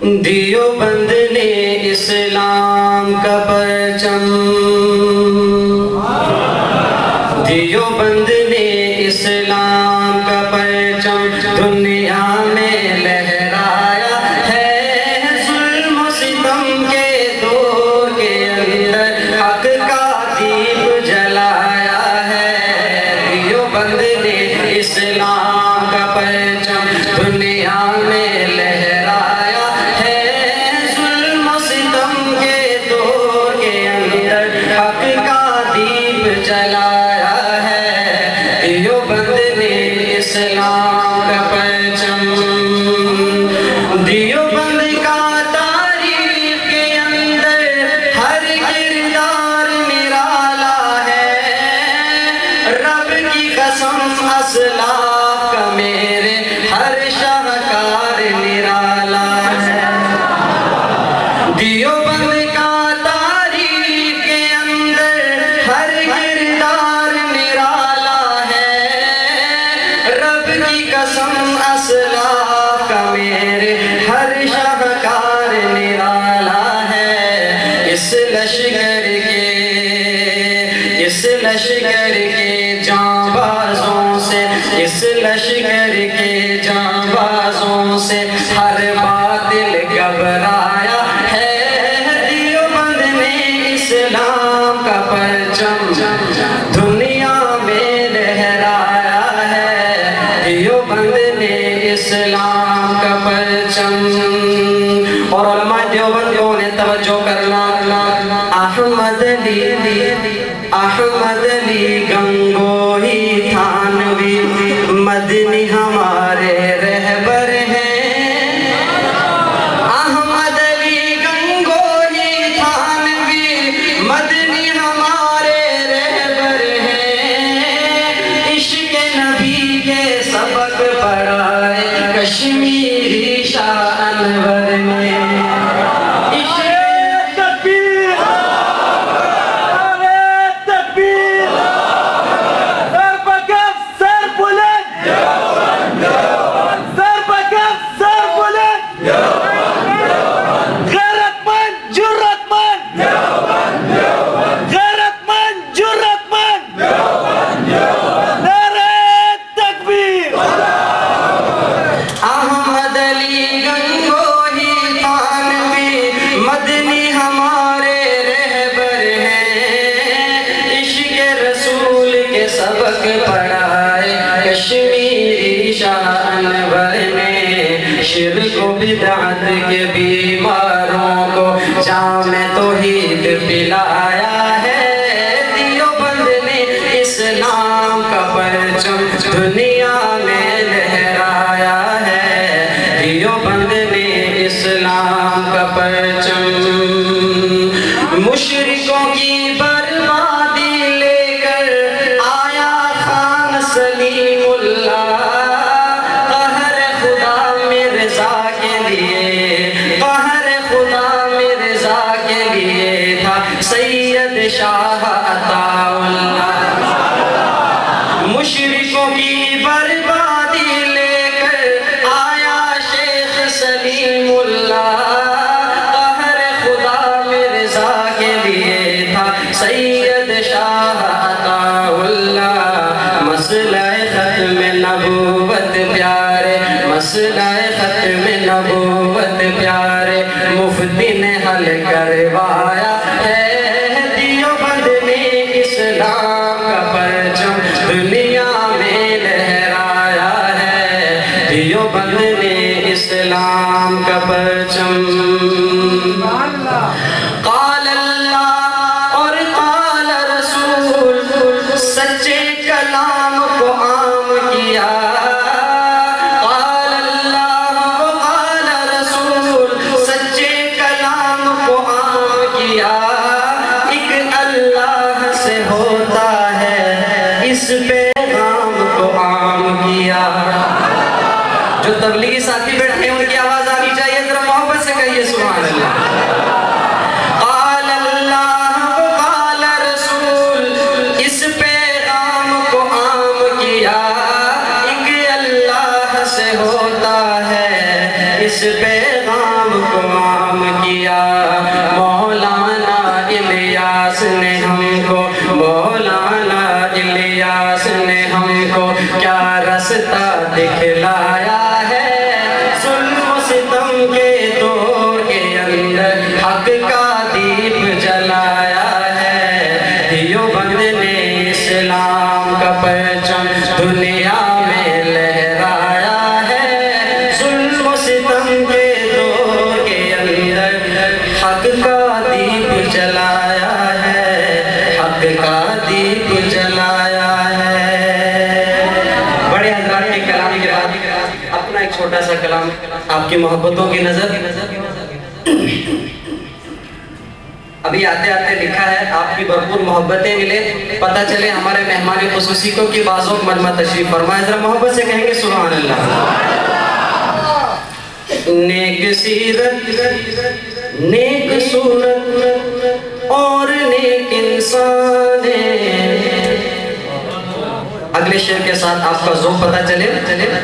دیوبند نے اسلام کا پرچم، دیوبند نے اسلام کا پرچم دنیا میں لہرایا ہے، ظلم و ستم کے دور کے اندر حق کا دیپ جلایا ہے۔ دیوبند نے اسلام کا پرچم دنیا میں لہرایا ہے، ظلم و ستم کے دور کے اندر حق کا دیپ جلایا ہے۔ دیوبند نے اسلام کا پرچم، دیوبند کا تاریخ کے اندر ہر کردار نرالا ہے، رب کی قسم اسلاف کا میرے ہر شاہکار نرالا ہے۔ دیوبند کا تاریخ کے اندر ہر کردار نرالا ہے، رب کی قسم اسلاف کا میرے ہر شاہکار نرالا ہے۔ اس لشکر کے جانبازوں سے، اس لشکر کے جانبازوں سے ہر باطل گھبرایا ہے۔ دیوبند نے اسلام کا پرچم دنیا میں لہرایا ہے۔ دیوبند نے اسلام کا پرچم، اور علماء دیوبند کو انہیں توجہ کرنا، احمد علی گنگوہی تھانوی مدنی ہمارے رہبر ہیں۔ احمد علی گنگوہی تھانوی مدنی ہمارے رہبر ہیں، عشق نبی کے سبق پڑھائے کشمیری شاہ انور نے۔ سبق پڑھائے کشمیری شاہ انور نے، شرک و بدعت کے بیماروں کو جام توحید پلایا ہے۔ دیوبند نے اسلام کا پرچم دنیا میں لہرایا ہے۔ دیوبند نے اسلام کا پرچم، مشرکوں کی بربادی لے کر آیا خان سلیم اللہ، قہر خدا مرزا کے لیے، قہر خدا مرزا کے لیے تھا سید شاہ عطا اللہ۔ مشرکوں کی بربادی لے کر آیا شیخ سلیم اللہ، سید شاہ عطا اللہ۔ مسئلہ ختم نبوت پیارے، مسئلہ ختم نبوت پیارے مفتی نے حل کروایا ہے۔ دیوبند نے اسلام کا پرچم دنیا میں لہرایا ہے۔ دیوبند نے اسلام کا پرچم، قال اللہ اور قال رسول، سچے کلام کو عام کیا۔ قال اللہ و قال رسول، سچے کلام کو عام کیا۔ ایک اللہ سے ہوتا ہے، اس پیغام کو عام کیا۔ جو تبلیغی ساتھی بیٹھے ہیں ان کی آواز آنی چاہیے، ذرا محبت سے کہیے سبحان اللہ۔ نام کو عام کیا، مولانا الیاس نے ہم کو، مولانا الیاس نے ہم کو کیا رستہ دکھلایا ہے، ظلم و ستم کے دور کے اندر حق کا دیپ جلایا ہے، دیوبند نے اسلام کا پرچم دنیا میں لہرایا ہے، ظلم و ستم کے دور کے اندر حق کا دیپ جلایا ہے، حق کا دیپ جلایا ہے۔ بڑے حضرات کے کلام کے بعد اپنا ایک چھوٹا سا کلام آپ کی محبتوں کی نظر۔ ابھی آتے آتے لکھا ہے آپ کی بھرپور محبتیں ملے، پتہ چلے ہمارے مہمان خصوصی کو کہ بازوق مجمع تشریف فرمائے، ذرا محبت سے کہیں گے سبحان اللہ۔ نیک سیرت، نیک صورت اور نیک انسان ہے۔ اگلے شعر کے ساتھ آپ کا ذوق پتہ چلے،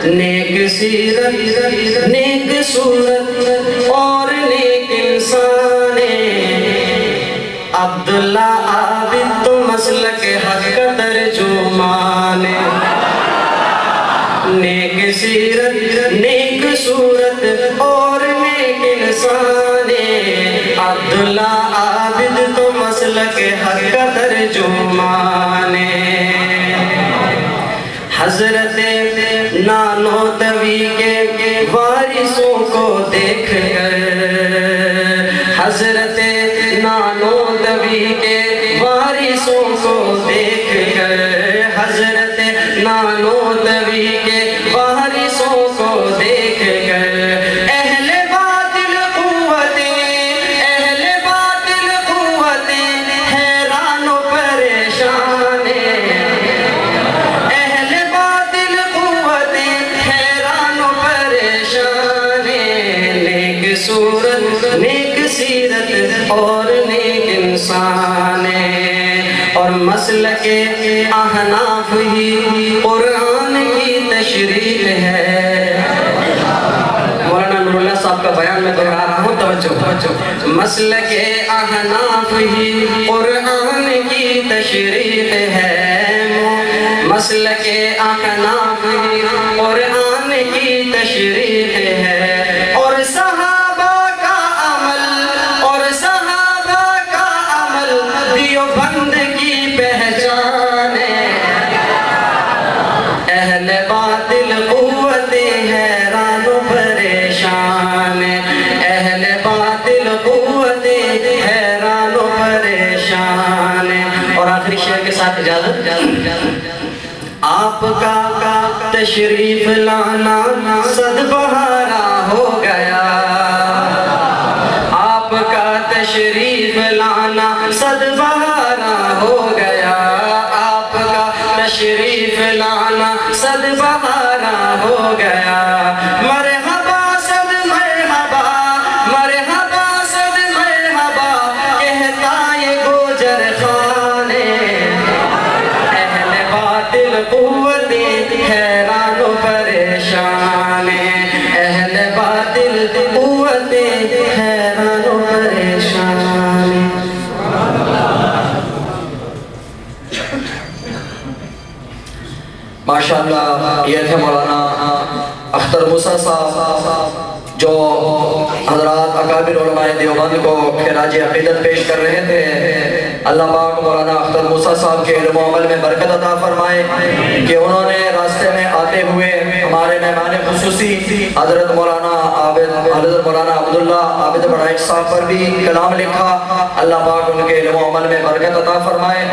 نیک سیرت، نیک صورت اور نیک انسان ہے، عبداللہ عابد تو مسلک حق کا ترجمان ہے، نیک سیرت، نیک صورت اور نیک انسان ہے، عبداللہ عابد تو مسلک حق کا ترجمان ہے۔ حضرت نانوتوی کے وارثوں کو دیکھ کر، حضرت نانوتوی کے وارثوں کو دیکھ کر، حضرت نانوتوی کے وارثوں کو دیکھ کر، اہل باطل قوتیں حیران و پریشان ہیں، اہل باطل قوتیں حیران و پریشان ہیں، نیک صورت، نیک سیرت اور نیک انسان ہے، اور مسلک احناف ہی قرآن کی تشریح ہے۔ مولانا نور اللہ صاحب کا بیان میں دہرا رہا ہوں، توجہ۔ مسلک احناف ہی قرآن کی تشریح ہے، مسلک احناف ہی قرآن کی تشریح ہے، اور صحابہ کا عمل دیوبند کی پہچان ہے، اہل باطل قوتیں حیران و پریشان ہے، اہل باطل قوتیں حیران و پریشان ہے۔ اور آخری شعر کے ساتھ اجازت، آپ کا تشریف لانا صد بہارا ہو گیا، آپ کا تشریف لانا صد بہارا ہو گیا، آپ کا تشریف لانا صد بہارا ہو گیا، مرحبا صد مرحبا، مرحبا صد مرحبا کہتا یہ گوجر خان ہے، اہل باطل قوتیں حیران و پریشان ہیں، اہل باطل قوتیں حیران و پریشان ہیں۔ ماشاءاللہ یہ تھے مولانا اختر موسیٰ صاحب جو حضرات اکابر علماء دیوبند کو خراج عقیدت پیش کر رہے تھے۔ اللہ پاک مولانا اختر موسیٰ صاحب کے علم و عمل میں برکت عطا فرمائے کہ انہوں نے راستے میں آتے ہوئے ہمارے مہمان خصوصی حضرت مولانا عبداللہ عابد بڑائچ صاحب پر بھی کلام لکھا۔ اللہ پاک ان کے علم و عمل میں برکت عطا فرمائے۔